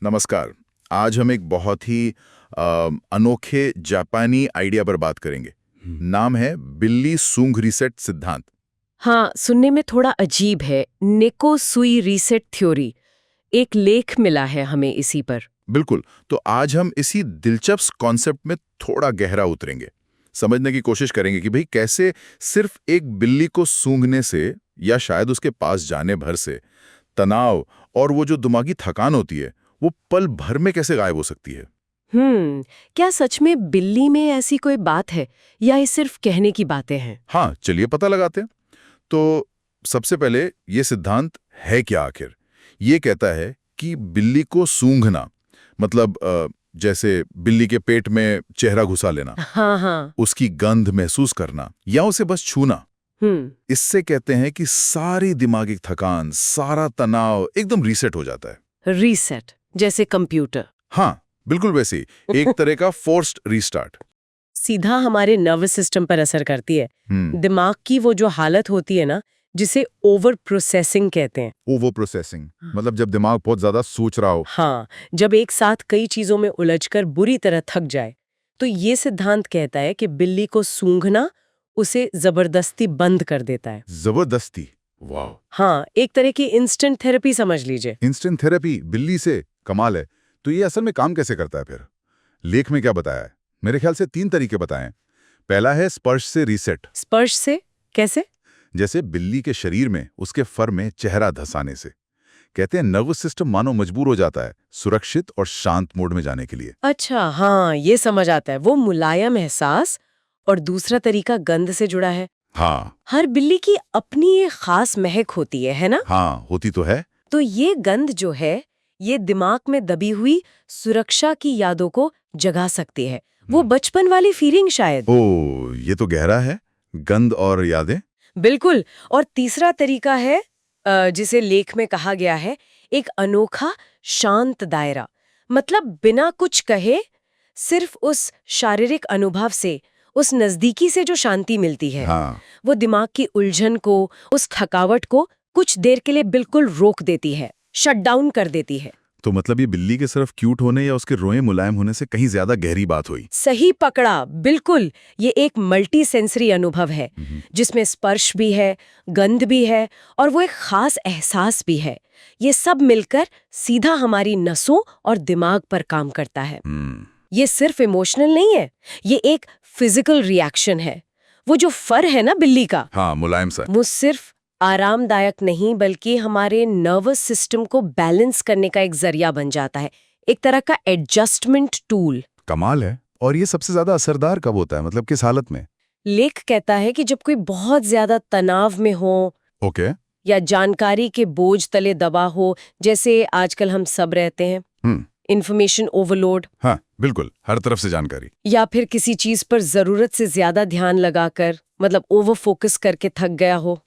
नमस्कार। आज हम एक बहुत ही अनोखे जापानी आइडिया पर बात करेंगे। नाम है बिल्ली सूंघ रीसेट सिद्धांत। हाँ, सुनने में थोड़ा अजीब है। नेको सुई रीसेट थ्योरी। एक लेख मिला है हमें इसी पर। बिल्कुल। तो आज हम इसी दिलचस्प कॉन्सेप्ट में थोड़ा गहरा उतरेंगे, समझने की कोशिश करेंगे कि भाई कैसे सिर्फ एक बिल्ली को सूंघने से या शायद उसके पास जाने भर से तनाव और वो जो दिमागी थकान होती है वो पल भर में कैसे गायब हो सकती है। क्या सच में बिल्ली में ऐसी कोई बात है या ये सिर्फ कहने की बातें हैं? हाँ, चलिए पता लगाते हैं। तो सबसे पहले ये सिद्धांत है क्या आखिर? ये कहता है कि बिल्ली को सूंघना मतलब जैसे बिल्ली के पेट में चेहरा घुसा लेना, हाँ हाँ। उसकी गंध महसूस करना या उसे बस छूना, हम्म। इससे कहते हैं कि सारी दिमागी थकान, सारा तनाव एकदम रीसेट हो जाता है। रीसेट जैसे कंप्यूटर। हाँ, बिल्कुल वैसे ही, एक तरह का फोर्स्ड रीस्टार्ट। सीधा हमारे नर्वस सिस्टम पर असर करती है। दिमाग की वो जो हालत होती है ना, जिसे ओवर प्रोसेसिंग कहते हैं। ओवर प्रोसेसिंग मतलब जब दिमाग बहुत ज्यादा सोच रहा हो। हाँ, जब एक साथ कई चीजों में उलझकर बुरी तरह थक जाए, तो ये सिद्धांत कहता है कि बिल्ली को सूंघना उसे जबरदस्ती बंद कर देता है। जबरदस्ती? वाह! हाँ, एक तरह की इंस्टेंट थेरेपी समझ लीजिए। इंस्टेंट थेरेपी बिल्ली से? कमाल है। तो ये असल में काम कैसे करता है फिर? लेख में क्या बताया है? मेरे ख्याल से 3 तरीके बताए हैं। पहला है स्पर्श से रीसेट। स्पर्श से? कैसे? जैसे बिल्ली के शरीर में, उसके फर में चेहरा धंसाने से। कहते हैं नर्वस सिस्टम मानो मजबूर हो जाता है सुरक्षित और शांत मोड में जाने के लिए। अच्छा, हाँ, ये समझ आता है। वो मुलायम एहसास। और दूसरा तरीका गंध से जुड़ा है। हाँ। हर बिल्ली की अपनी एक खास महक होती है ना? हाँ, होती तो है। तो ये गंध जो है, ये दिमाग में दबी हुई सुरक्षा की यादों को जगा सकती है। वो बचपन वाली फीलिंग शायद। ओह, ये तो गहरा है। गंध और यादें। बिल्कुल। और तीसरा तरीका है जिसे लेख में कहा गया है, एक अनोखा शांत दायरा। मतलब बिना कुछ कहे, सिर्फ उस शारीरिक अनुभव से, उस नजदीकी से जो शांति मिलती है, हाँ। वो दिमाग की उलझन को, उस थकावट को कुछ देर के लिए बिल्कुल रोक देती है, शट डाउन कर देती है। तो मतलब ये बिल्ली के सिर्फ क्यूट होने या उसके रोए मुलायम होने से कहीं ज्यादा गहरी बात हुई। सही पकड़ा, बिल्कुल। ये एक मल्टी सेंसरी अनुभव है, जिसमें स्पर्श भी है, गंध भी है और वो एक खास एहसास भी है। ये सब मिलकर सीधा हमारी नसों और दिमाग पर काम करता है। ये सिर्फ इमोशनल नहीं है, ये एक फिजिकल रिएक्शन है। वो जो फर है ना बिल्ली का, हाँ, मुलायम सा। वो सिर्फ आरामदायक नहीं बल्कि हमारे नर्वस सिस्टम को बैलेंस करने का एक जरिया बन जाता है, एक तरह का एडजस्टमेंट टूल। कमाल है। और ये सबसे ज्यादा असरदार कब होता है, मतलब किस हालत में? लेख कहता है कि जब कोई बहुत ज्यादा तनाव में हो ओके। या जानकारी के बोझ तले दबा हो, जैसे आजकल हम सब रहते हैं, इंफॉर्मेशन ओवरलोड। हाँ, बिल्कुल, हर तरफ से जानकारी। या फिर किसी चीज पर जरूरत से ज्यादा ध्यान लगाकर, मतलब ओवर फोकस करके थक गया हो।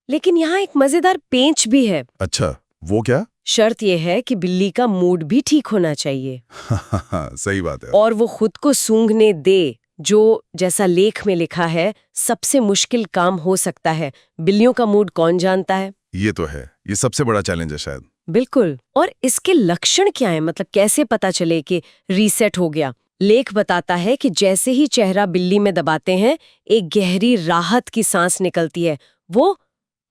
लेकिन यहाँ एक मजेदार पेंच भी है। अच्छा, वो क्या? शर्त यह है कि बिल्ली का मूड भी ठीक होना चाहिए। सही बात है। और वो खुद को सूंघने दे, जो जैसा लेख में लिखा है सबसे मुश्किल काम हो सकता है। बिल्लियों का मूड कौन जानता है? ये तो है, ये सबसे बड़ा चैलेंज है शायद। बिल्कुल। और इसके लक्षण क्या है, मतलब कैसे पता चले कि रीसेट हो गया? लेख बताता है कि जैसे ही चेहरा बिल्ली में दबाते हैं, एक गहरी राहत की सांस निकलती है। वो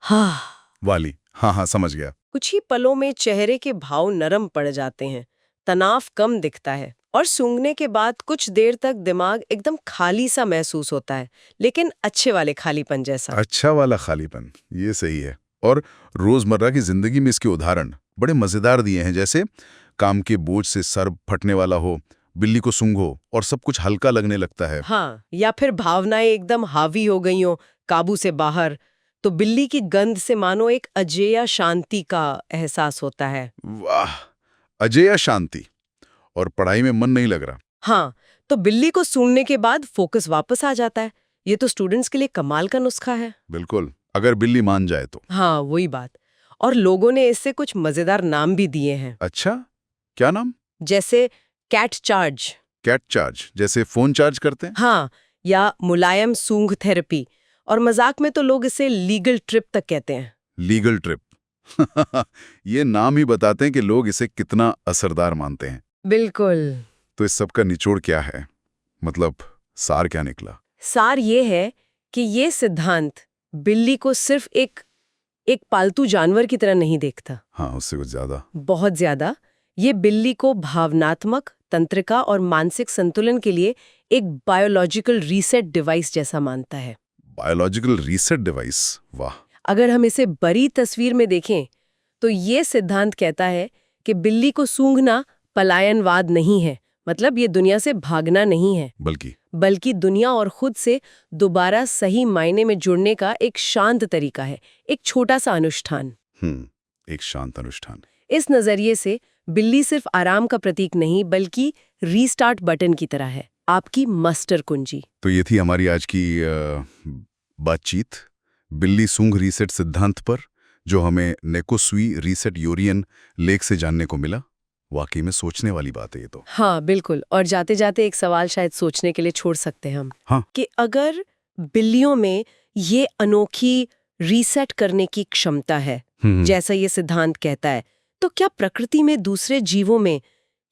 हाँ वाली। हाँ हाँ, समझ गया। कुछ ही पलों में चेहरे के भाव नरम पड़ जाते हैं, तनाव कम दिखता है और सूंघने के बाद कुछ देर तक दिमाग एकदम खाली सा महसूस होता है, लेकिन अच्छे वाले खालीपन जैसा। अच्छा वाला खालीपन, ये सही है। और रोजमर्रा की जिंदगी में इसके उदाहरण बड़े मजेदार दिए हैं, जैसे काम के बोझ से सर फटने वाला हो, बिल्ली को सूंघो और सब कुछ हल्का लगने लगता है। हाँ, या फिर भावनाएं एकदम हावी हो गई हो, काबू से बाहर, तो बिल्ली की गंध से मानो एक अजेय शांति का एहसास होता है। वाह, अजेय शांति। और पढ़ाई में मन नहीं लग रहा। हाँ, तो बिल्ली को सूंघने के बाद फोकस वापस आ जाता है। ये तो स्टूडेंट्स के लिए कमाल का नुस्खा है। बिल्कुल, अगर बिल्ली मान जाए तो। हाँ, वही बात। और लोगों ने इससे कुछ मजेदार नाम भी दिए हैं। अच्छा, क्या नाम? जैसे कैट चार्ज। कैट चार्ज, जैसे फोन चार्ज करते हैं। हाँ, या मुलायम सूंघ थेरेपी। और मजाक में तो लोग इसे लीगल ट्रिप तक कहते हैं। Legal trip. ये नाम ही बताते हैं कि लोग इसे कितना असरदार मानते हैं। बिल्कुल। तो इस सब का निचोड़ क्या है? मतलब सार क्या निकला? सार ये है कि ये सिद्धांत बिल्ली को सिर्फ एक पालतू जानवर की तरह नहीं देखता। हाँ, उससे कुछ ज्यादा। बहुत ज्यादा। ये बिल्ली को भावनात्मक, तंत्रिका और मानसिक संतुलन के लिए एक बायोलॉजिकल रीसेट डिवाइस जैसा मानता है। बायोलॉजिकल रीसेट डिवाइस, वाह। अगर हम इसे बड़ी तस्वीर में देखें तो ये सिद्धांत कहता है कि बिल्ली को सूंघना पलायनवाद नहीं है, मतलब ये दुनिया से भागना नहीं है, बल्कि दुनिया और खुद से दोबारा सही मायने में जुड़ने का एक शांत तरीका है, एक छोटा सा अनुष्ठान। एक शांत अनुष्ठान। इस नजरिए से बिल्ली सिर्फ आराम का प्रतीक नहीं बल्कि रीस्टार्ट बटन की तरह है, आपकी मास्टर कुंजी। तो ये थी हमारी आज की बातचीत बिल्ली सूंघ रीसेट सिद्धांत पर, जो हमें नेकोसुई रीसेट यूरियन लेख से जानने को मिला। वाकई में सोचने वाली बात है ये तो। हाँ बिल्कुल। और जाते जाते एक सवाल शायद सोचने के लिए छोड़ सकते हैं हम। हाँ। कि अगर बिल्लियों में ये अनोखी रीसेट करने की क्षमता है, जैसा ये सिद्धांत कहता है, तो क्या प्रकृति में दूसरे जीवों में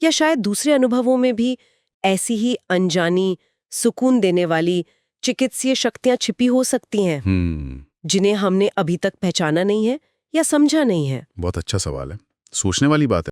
या शायद दूसरे अनुभवों में भी ऐसी ही अनजानी, सुकून देने वाली चिकित्सीय शक्तियां छिपी हो सकती हैं, जिन्हें हमने अभी तक पहचाना नहीं है या समझा नहीं है? बहुत अच्छा सवाल है, सोचने वाली बात है।